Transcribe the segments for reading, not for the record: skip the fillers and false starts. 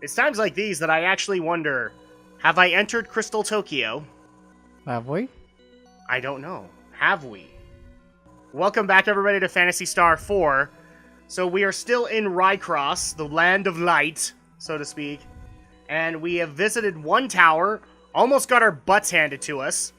It's times like these that I actually wonder, have I entered Crystal Tokyo? Have we? I don't know. Have we? Welcome back, everybody, to Phantasy Star 4. So we are still in Rycross, the land of light, so to speak. And we have visited one tower, almost got our butts handed to us.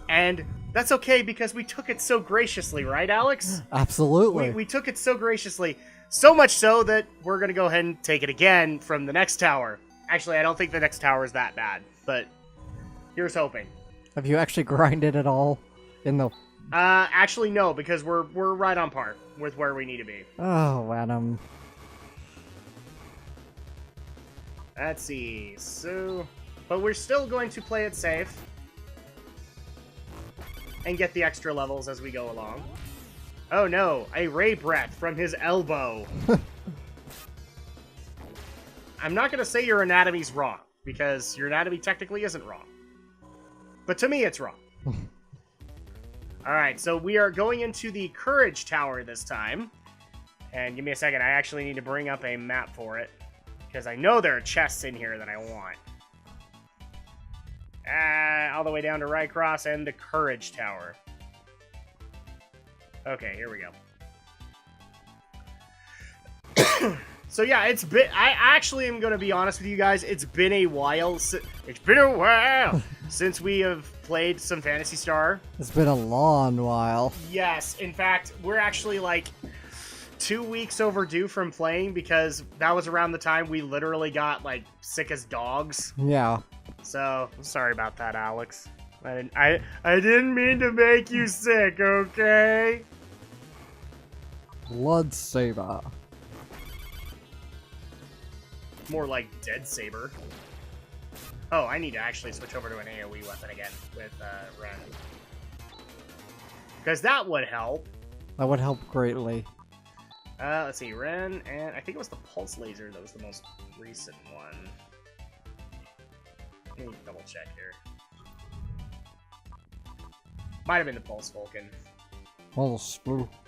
And that's okay, because we took it so graciously, right, Alex? Absolutely. We took it so graciously. So much so that we're going to go ahead and take it again from the next tower. Actually, I don't think the next tower is that bad, but here's hoping. Have you actually grinded at all in the... Actually, no, because we're right on par with where we need to be. Oh, Adam. Let's see. So, but we're still going to play it safe and get the extra levels as we go along. Oh no, a ray breath from his elbow. I'm not going to say your anatomy's wrong, because your anatomy technically isn't wrong. But to me, it's wrong. Alright, so we are going into the Courage Tower this time. And give me a second, I actually need to bring up a map for it. Because I know there are chests in here that I want. All the way down to Rycross and the Courage Tower. Okay, here we go. So yeah, it's been... I actually am going to be honest with you guys. It's been a while. Since we have played some Phantasy Star. It's been a long while. Yes, in fact, we're actually like 2 weeks overdue from playing, because that was around the time we literally got like sick as dogs. Yeah. So, sorry about that, Alex. I didn't mean to make you sick, okay? Blood Saber. More like Dead Saber. Oh, I need to actually switch over to an AoE weapon again with Ren. Because that would help. That would help greatly. Let's see, Ren, and I think it was the Pulse Laser that was the most recent one. Let me double check here. Might have been the Pulse Vulcan.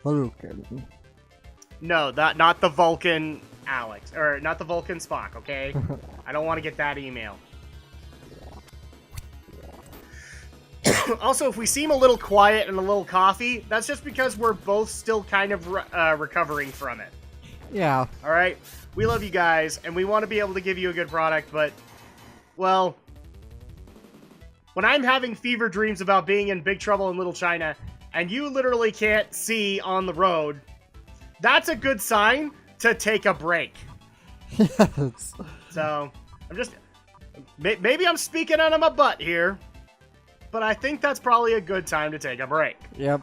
Vulcan. No, not the Vulcan Alex. Or, not the Vulcan Spock, okay? I don't want to get that email. Also, if we seem a little quiet and a little coffee, that's just because we're both still kind of recovering from it. Yeah. Alright? We love you guys, and we want to be able to give you a good product, but, well, when I'm having fever dreams about being in Big Trouble in Little China, and you literally can't see on the road, that's a good sign to take a break. Yes. So, I'm just... Maybe I'm speaking out of my butt here, but I think that's probably a good time to take a break. Yep.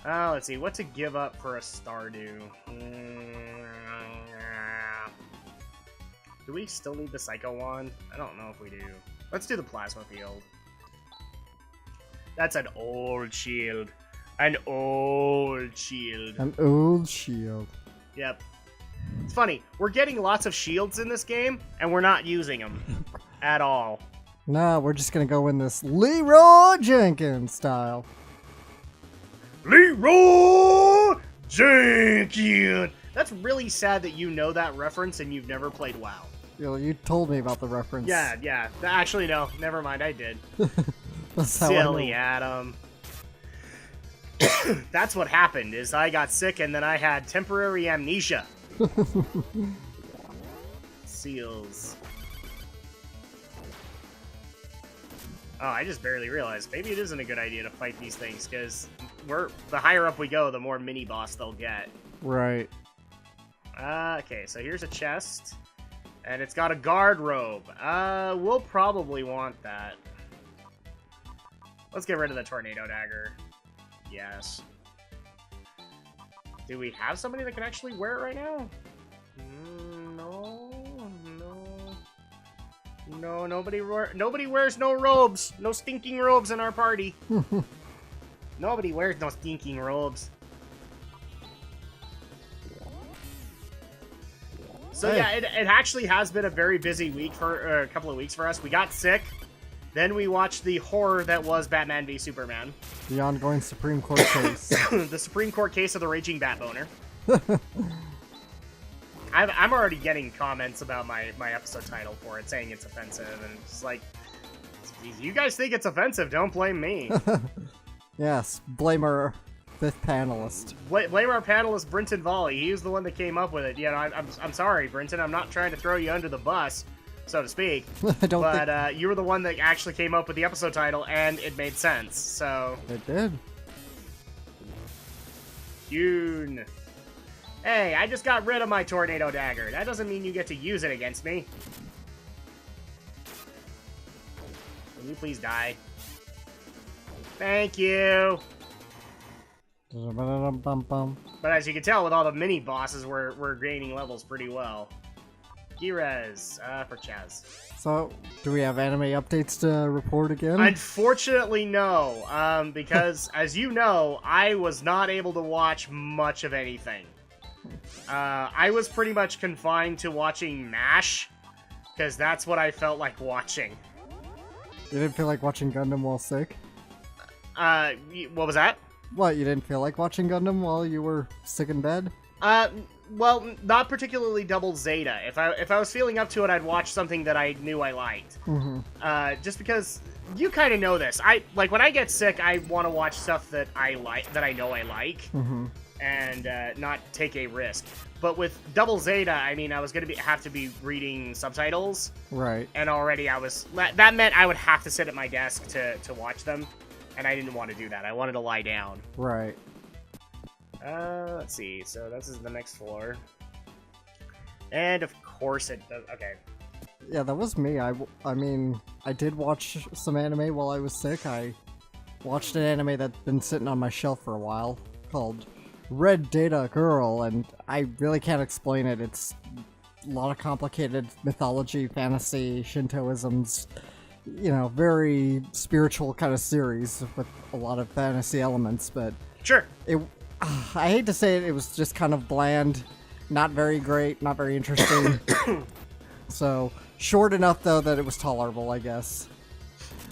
Let's see, what to give up for a Stardew? Do we still need the Psycho Wand? I don't know if we do. Let's do the Plasma Field. That's an old shield. An old shield. An old shield. Yep. It's funny, we're getting lots of shields in this game, and we're not using them. At all. No, we're just gonna go in this Leroy Jenkins style. Leroy Jenkins! That's really sad that you know that reference and you've never played WoW. You told me about the reference. Yeah. Actually, no. Never mind, I did. That's how Silly I Adam. That's what happened, is I got sick and then I had temporary amnesia. Seals. Oh, I just barely realized. Maybe it isn't a good idea to fight these things, because the higher up we go, the more mini-boss they'll get. Right. Okay, so here's a chest. And it's got a guard robe. We'll probably want that. Let's get rid of the tornado dagger. Yes. Do we have somebody that can actually wear it right now? No, nobody wears no robes. No stinking robes in our party. Nobody wears no stinking robes. So hey. Yeah, it actually has been a very busy week for a couple of weeks for us. We got sick. Then we watched the horror that was Batman v Superman. The ongoing Supreme Court case. The Supreme Court case of the Raging Bat Boner. I'm already getting comments about my episode title for it, saying it's offensive, and it's like, if you guys think it's offensive, don't blame me. Yes, blame our 5th panelist. Blame our panelist, Brinton Volley. He was the one that came up with it. You know, I'm sorry, Brinton. I'm not trying to throw you under the bus, so to speak. But you were the one that actually came up with the episode title, and it made sense, so... It did. Yoon. Hey, I just got rid of my tornado dagger. That doesn't mean you get to use it against me. Can you please die? Thank you. But as you can tell, with all the mini bosses, we're gaining levels pretty well. Girez for Chaz. So, do we have anime updates to report again? Unfortunately, no. Because, as you know, I was not able to watch much of anything. I was pretty much confined to watching MASH, because that's what I felt like watching. You didn't feel like watching Gundam while sick? What was that? What, you didn't feel like watching Gundam while you were sick in bed? Well, not particularly Double Zeta. If I was feeling up to it, I'd watch something that I knew I liked. Just because you kind of know this. Like when I get sick, I want to watch stuff that I like, that I know I like, and not take a risk. But with Double Zeta, I mean, I was gonna have to be reading subtitles, right? And already that meant I would have to sit at my desk to watch them, and I didn't want to do that. I wanted to lie down. Right. Let's see. So this is the next floor. And of course it does. Okay. Yeah, that was me. I mean, I did watch some anime while I was sick. I watched an anime that's been sitting on my shelf for a while called Red Data Girl, and I really can't explain it. It's a lot of complicated mythology, fantasy, Shintoisms, you know, very spiritual kind of series with a lot of fantasy elements, but... Sure. I hate to say it, it was just kind of bland, not very great, not very interesting. So, short enough, though, that it was tolerable, I guess.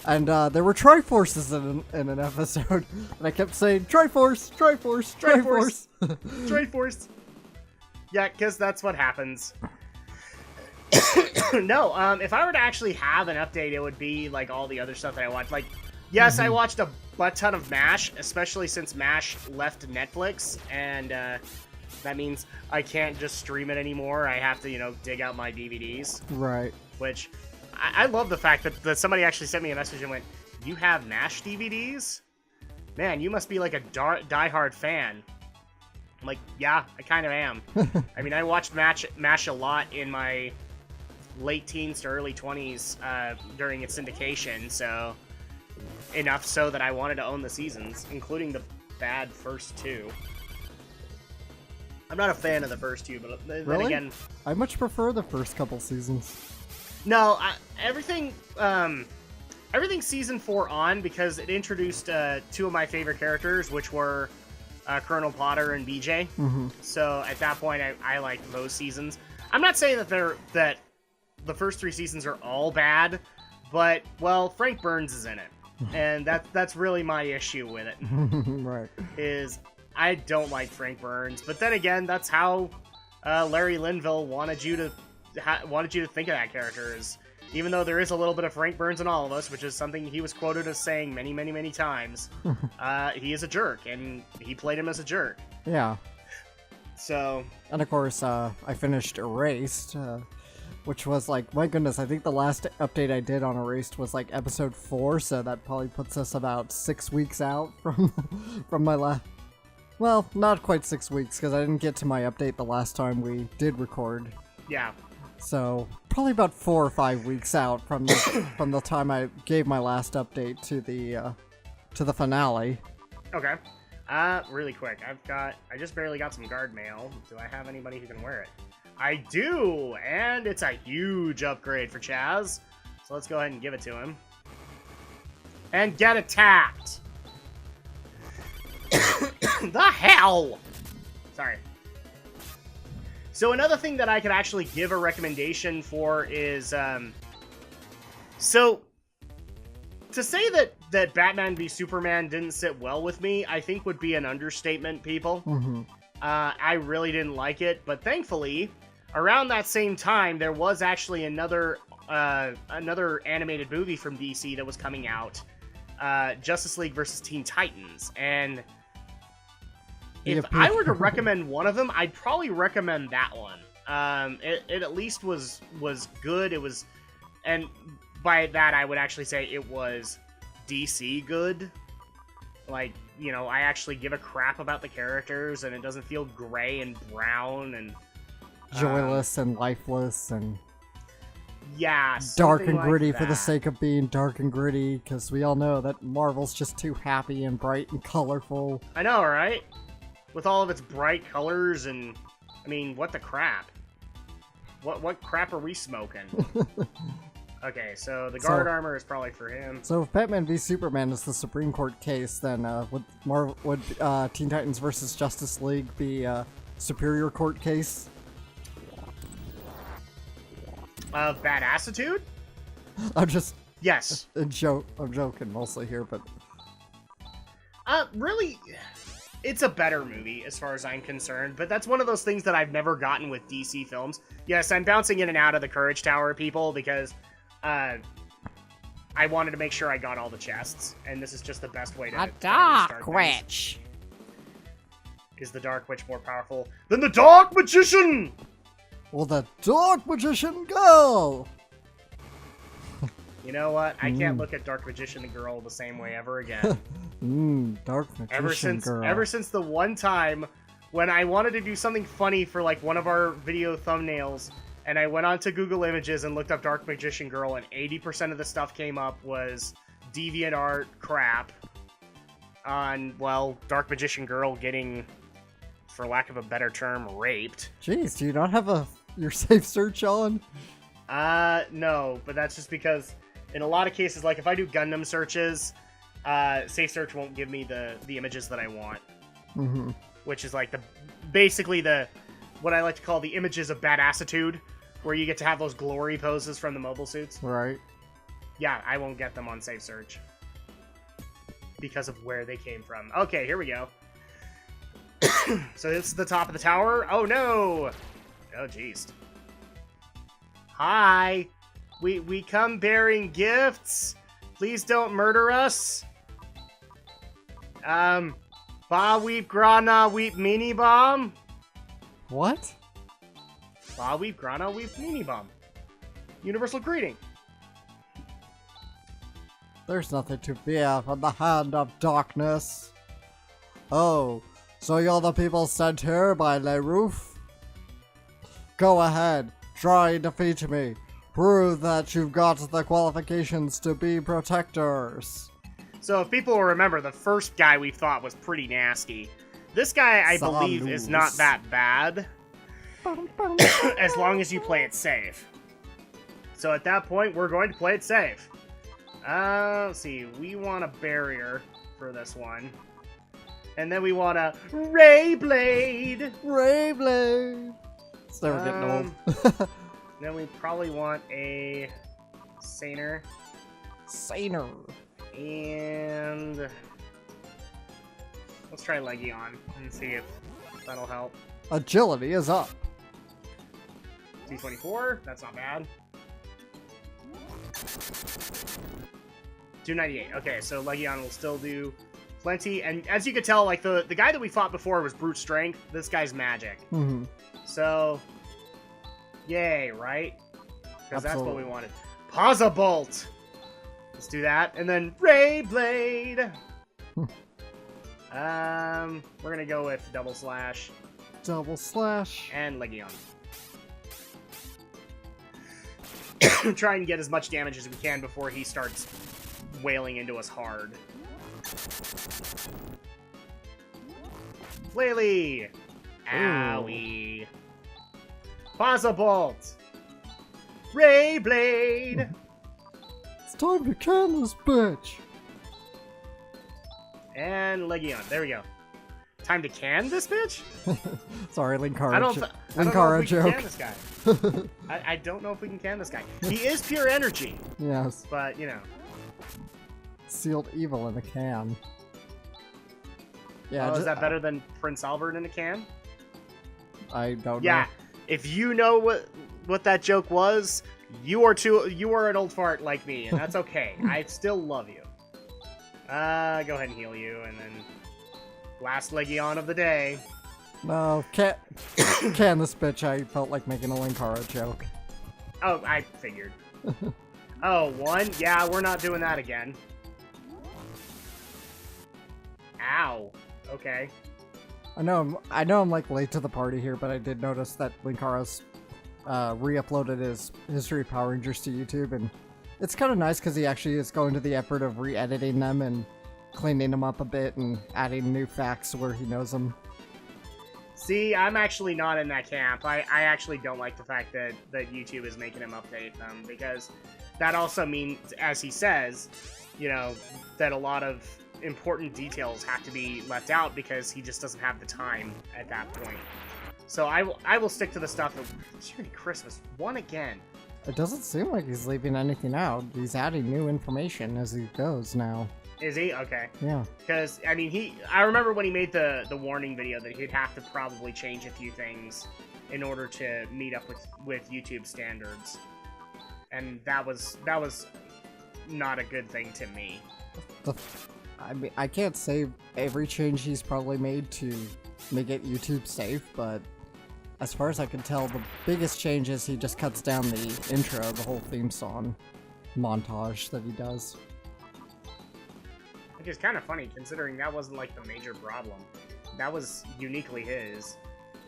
And there were Triforces in an episode, and I kept saying, Triforce, Triforce, Triforce. Triforce. Yeah, because that's what happens. No, if I were to actually have an update, it would be like all the other stuff that I watched. Like, yes, I watched a butt ton of MASH, especially since MASH left Netflix, and that means I can't just stream it anymore. I have to, you know, dig out my DVDs. Right. Which, I love the fact that somebody actually sent me a message and went, "You have MASH DVDs? Man, you must be like a diehard fan." I'm like, yeah, I kind of am. I mean, I watched MASH a lot in my late teens to early 20s during its syndication, so enough so that I wanted to own the seasons, including the bad first two. I'm not a fan of the first two, but then again... I much prefer the first couple seasons. No, everything season 4 on, because it introduced two of my favorite characters, which were Colonel Potter and BJ. So at that point, I liked those seasons. I'm not saying that the first 3 seasons are all bad, but, well, Frank Burns is in it. And that's really my issue with it. Right. Is I don't like Frank Burns, but then again, that's how Larry Linville wanted you to think of that character. Is even though there is a little bit of Frank Burns in all of us, which is something he was quoted as saying many, many, many times, he is a jerk, and he played him as a jerk. Yeah. So. And of course, I finished Erased. Which was like, my goodness, I think the last update I did on Erased was like episode 4, so that probably puts us about 6 weeks out from my last... Well, not quite 6 weeks, because I didn't get to my update the last time we did record. Yeah. So, probably about 4 or 5 weeks out from the time I gave my last update to the finale. Okay. Really quick, I just barely got some guard mail. Do I have anybody who can wear it? I do, and it's a huge upgrade for Chaz. So let's go ahead and give it to him. And get attacked! The hell! Sorry. So another thing that I could actually give a recommendation for is, so, to say that Batman v Superman didn't sit well with me, I think would be an understatement, people. I really didn't like it, but thankfully, around that same time, there was actually another animated movie from DC that was coming out, Justice League versus Teen Titans, and if I were to recommend one of them, I'd probably recommend that one. It at least was good. It was, and by that I would actually say it was DC good. Like, you know, I actually give a crap about the characters, and it doesn't feel gray and brown and joyless and lifeless and yeah, dark and like gritty that. for the sake of being dark and gritty, because we all know that Marvel's just too happy and bright and colorful. I know, right? With all of its bright colors and, I mean, what the crap? What crap are we smoking? Okay, so the guard armor is probably for him. So if Batman v Superman is the Supreme Court case, then would Teen Titans versus Justice League be a Superior Court case? Of badassitude? I'm just yes. I'm joking mostly here, but really, it's a better movie as far as I'm concerned. But that's one of those things that I've never gotten with DC films. Yes, I'm bouncing in and out of the Courage Tower, people, because I wanted to make sure I got all the chests, and this is just the best way to. A Dark Witch. Is the Dark Witch more powerful than the Dark Magician? Will the Dark Magician go? You know what? I can't look at Dark Magician Girl the same way ever again. Dark Magician Girl. Ever since the one time when I wanted to do something funny for like one of our video thumbnails, and I went onto Google Images and looked up Dark Magician Girl, and 80% of the stuff came up was DeviantArt crap on, well, Dark Magician Girl getting, for lack of a better term, raped. Jeez, do you not have your safe search on? No, but that's just because in a lot of cases, like if I do Gundam searches, safe search won't give me the images that I want. Mm-hmm. Which is like basically what I like to call the images of badassitude, where you get to have those glory poses from the mobile suits. Right. Yeah, I won't get them on safe search because of where they came from. Okay, here we go. So this is the top of the tower. Oh no! Oh jeez. Hi! We come bearing gifts. Please don't murder us. Ba weep grana weep mini bomb. What? Ba weep grana weep mini bomb. Universal greeting. There's nothing to fear from the hand of darkness. Oh, so you're the people sent here by Le Roof? Go ahead, try and defeat me. Prove that you've got the qualifications to be protectors. So if people will remember, the first guy we thought was pretty nasty. This guy, I believe, is not that bad. As long as you play it safe. So at that point, we're going to play it safe. Let's see. We want a barrier for this one. And then we want a Ray Blade. Ray Blade. It's never getting old. Then we probably want a Saner. Saner. And let's try Legion and see if that'll help. Agility is up. T24, that's not bad. 298. Okay, so Legion will still do plenty. And as you can tell, like the guy that we fought before was brute strength. This guy's magic. Mm-hmm. So, yay, right? Because that's what we wanted. Pause a bolt. Let's do that, and then Ray Blade. We're gonna go with double slash. Double slash. And Legion. Try and get as much damage as we can before he starts wailing into us hard. Flaily! Owie! Pause a bolt! Ray Blade! It's time to can this bitch! And Legion. There we go. Time to can this bitch? Sorry, Linkara. I don't know if we can can this guy. I don't know if we can can this guy. He is pure energy. Yes. But, you know. Sealed evil in a can. Yeah. Oh, is that better than Prince Albert in a can? I don't know. Yeah. If you know what that joke was, you are an old fart like me, and that's okay. I still love you. Go ahead and heal you, and then last Legion of the day. No, can this bitch. I felt like making a Linkara joke. Oh, I figured. Oh, 1? Yeah, we're not doing that again. Ow. Okay. I know I'm like late to the party here, but I did notice that Linkara's re-uploaded his History of Power Rangers to YouTube, and it's kind of nice because he actually is going to the effort of re-editing them and cleaning them up a bit and adding new facts where he knows them. See, I'm actually not in that camp. I actually don't like the fact that YouTube is making him update them, because that also means, as he says, you know, that a lot of important details have to be left out because he just doesn't have the time at that point. So I will stick to the stuff that... Merry Christmas. 1 again. It doesn't seem like he's leaving anything out. He's adding new information as he goes now. Is he? Okay. Yeah. Because, I mean, I remember when he made the warning video that he'd have to probably change a few things in order to meet up with YouTube standards. And that was not a good thing to me. I mean, I can't say every change he's probably made to make it YouTube safe, but as far as I can tell, the biggest change is he just cuts down the intro, the whole theme song montage that he does. Which is kind of funny, considering that wasn't, like, the major problem. That was uniquely his.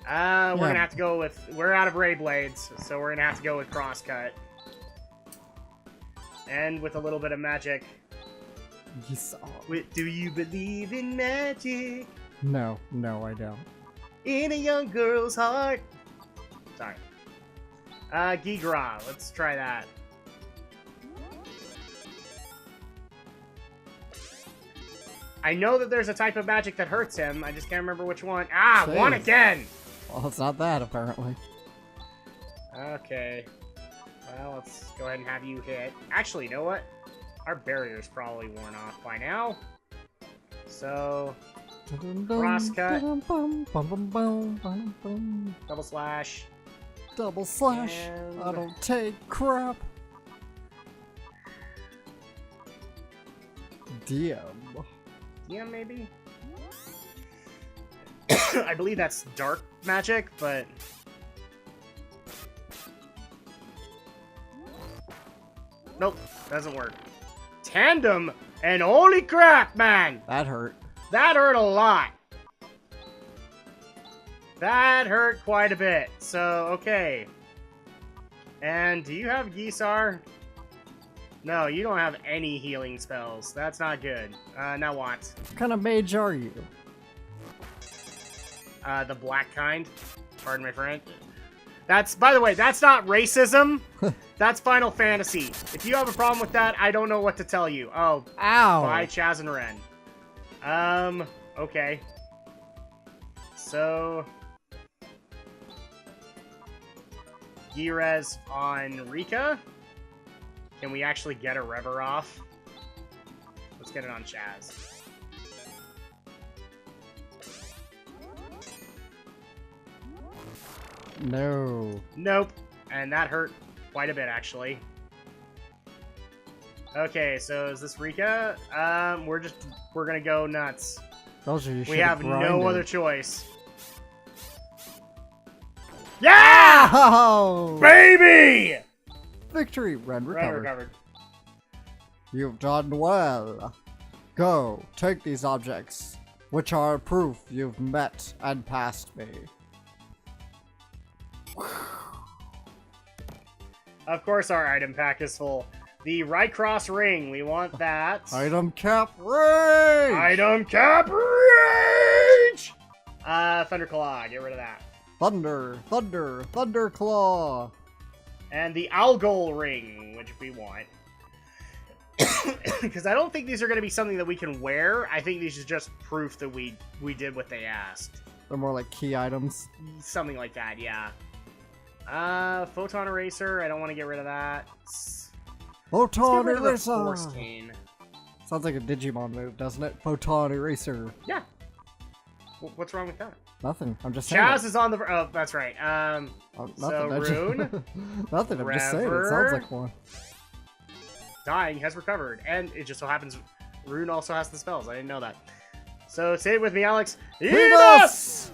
We're gonna have to go with... We're out of Ray Blades, so we're gonna have to go with Crosscut. And with a little bit of magic. Yes. Do you believe in magic? No, I don't. In a young girl's heart. Sorry. Gigra. Let's try that. I know that there's a type of magic that hurts him. I just can't remember which one. Ah, Save. 1 again! Well, it's not that, apparently. Okay. Well, let's go ahead and have you hit. Actually, you know what? Our barrier's probably worn off by now. So... Crosscut. Double slash. Double slash. And... I don't take crap. DM. Yeah, maybe? I believe that's dark magic, but... Nope, doesn't work. Tandem, and holy crap, man! That hurt. That hurt a lot. That hurt quite a bit. So, okay. And do you have Gisar? No, you don't have any healing spells. That's not good. Now what? What kind of mage are you? The black kind. Pardon my French. That's, by the way, that's not racism. That's Final Fantasy. If you have a problem with that, I don't know what to tell you. Oh. Ow. Bye, Chaz and Ren. Okay. So... Girez on Rika. Can we actually get a Rever off? Let's get it on Chaz. No. Nope. And that hurt quite a bit, actually. Okay, so is this Rika? We're gonna go nuts. We have no other choice. Yeah! Oh! Baby! Victory! Ren recovered. Recovered. You've done well. Go, take these objects, which are proof you've met and passed me. Of course our item pack is full. The Rycross ring, we want that. Item cap rage! Item cap rage! Thunderclaw, get rid of that. Thunderclaw! And the Algol ring, which we want. Because I don't think these are going to be something that we can wear. I think these is just proof that we did what they asked. They're more like key items. Something like that, yeah. Photon Eraser, I don't want to get rid of that. Photon Let's get rid of the Eraser! Force Cane. Sounds like a Digimon move, doesn't it? Photon Eraser. Yeah. What's wrong with that? Nothing. I'm just saying. Chaz is on the. Oh, that's right. Nothing. So I just- Rune, Nothing. I'm just saying. It sounds Rever. like one. dying, has recovered, and it just so happens Rune also has the spells. I didn't know that. So say it with me, Alex. Eat us!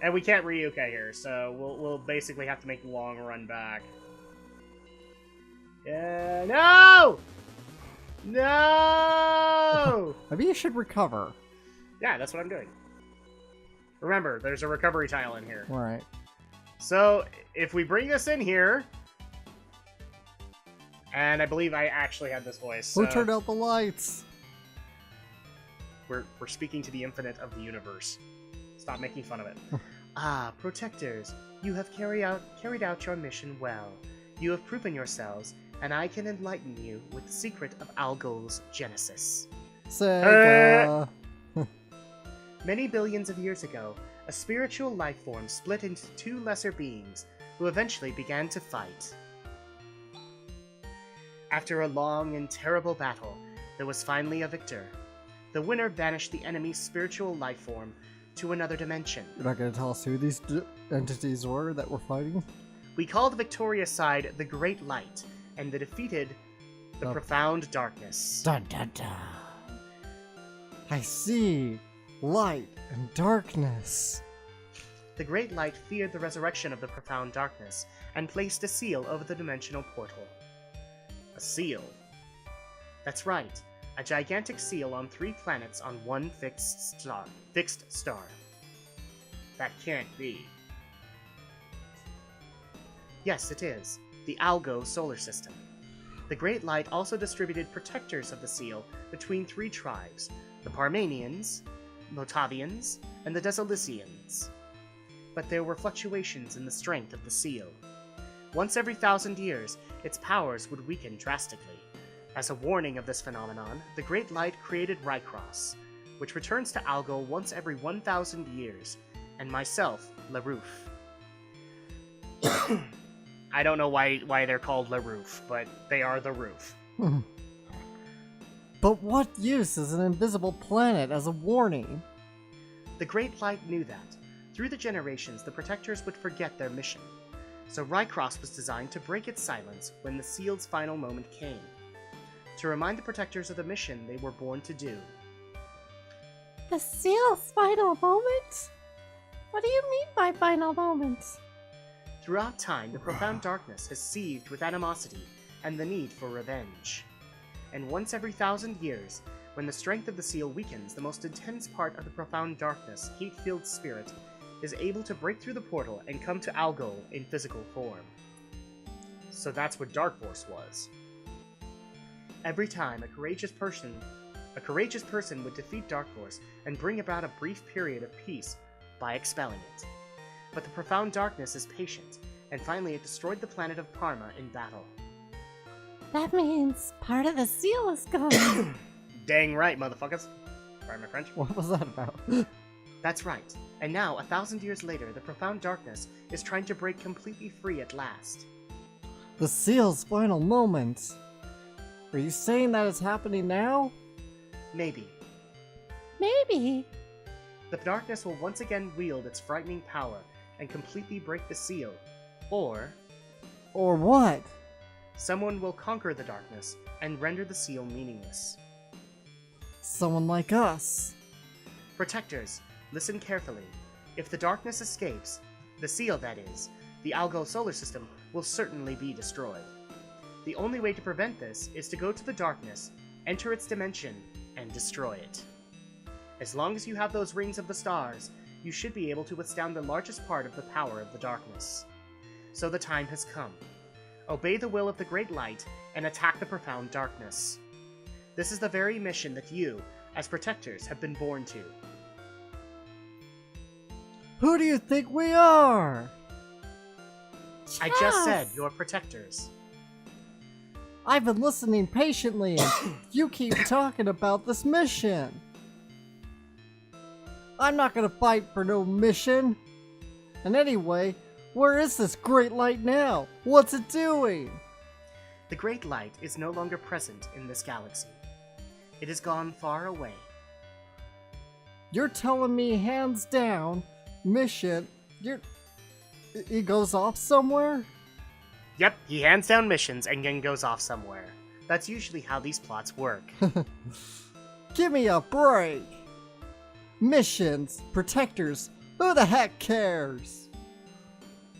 And we can't Ryuka here, so we'll basically have to make a long run back. Yeah, no! No! Maybe you should recover. Yeah, that's what I'm doing. Remember, there's a recovery tile in here. Alright. So, if we bring this in here... And I believe I actually had this voice. Who so turned out the lights? we're speaking to the infinite of the universe. Stop making fun of it. Ah, protectors, you have carried out your mission well. You have proven yourselves, and I can enlighten you with the secret of Algol's genesis. Sega. Many billions of years ago, a spiritual life form split into two lesser beings, who eventually began to fight. After a long and terrible battle, there was finally a victor. The winner banished the enemy's spiritual life form to another dimension. You're not gonna tell us who these entities were that were fighting? We called the victorious side the Great Light, and the defeated the Profound Darkness. Dun dun dun. I see. Light and darkness. The Great Light feared the resurrection of the Profound Darkness, and placed a seal over the dimensional portal. A seal. That's right, a gigantic seal on 3 planets on one fixed star. That can't be. Yes, it is. The Algo solar system. The Great Light also distributed protectors of the seal between 3 tribes, the Parmanians, Motavians, and the Desilicians. But there were fluctuations in the strength of the seal. Once every 1,000 years, its powers would weaken drastically. As a warning of this phenomenon, the Great Light created Rycross, which returns to Algo once every 1,000 years, and myself, LaRoof. I don't know why they're called LaRoof, but they are the roof. But what use is an invisible planet as a warning? The Great Light knew that. Through the generations, the Protectors would forget their mission. So Rycross was designed to break its silence when the seal's final moment came. To remind the Protectors of the mission they were born to do. The seal's final moment? What do you mean by final moment? Throughout time, the Profound Darkness has seethed with animosity and the need for revenge. And once every 1,000 years, when the strength of the seal weakens, the most intense part of the Profound Darkness, hate-filled spirit, is able to break through the portal and come to Algo in physical form. So that's what Dark Force was. Every time a courageous person would defeat Dark Force and bring about a brief period of peace by expelling it. But the Profound Darkness is patient, and finally it destroyed the planet of Parma in battle. That means part of the seal is gone. Dang right, motherfuckers. Sorry, my French. What was that about? That's right. And now, 1,000 years later, the Profound Darkness is trying to break completely free at last. The seal's final moment. Are you saying that it's happening now? Maybe. Maybe. The darkness will once again wield its frightening power and completely break the seal. Or what? someone will conquer the darkness and render the seal meaningless. Someone like us. Protectors, listen carefully. If the darkness escapes, the seal that is, the Algo solar system will certainly be destroyed. The only way to prevent this is to go to the darkness, enter its dimension, and destroy it. As long as you have those rings of the stars, you should be able to withstand the largest part of the power of the darkness. So the time has come. Obey the will of the Great Light and attack the Profound Darkness. This is the very mission that you, as Protectors, have been born to. Who do you think we are? I just said you're Protectors. I've been listening patiently and you keep talking about this mission. I'm not gonna fight for no mission. And anyway, where is this Great Light now? What's it doing? The Great Light is no longer present in this galaxy. It has gone far away. You're telling me hands down, mission, he goes off somewhere? Yep, he hands down missions and then goes off somewhere. That's usually how these plots work. Give me a break! Missions, protectors, who the heck cares?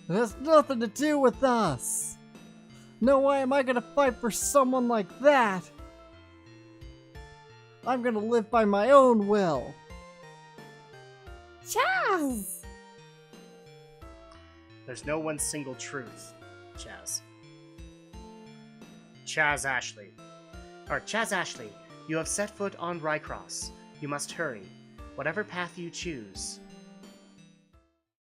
It has nothing to do with us. No way am I gonna fight for someone like that. I'm gonna live by my own will. Chaz! There's no one single truth, Chaz. Chaz Ashley, you have set foot on Rycross. You must hurry. Whatever path you choose,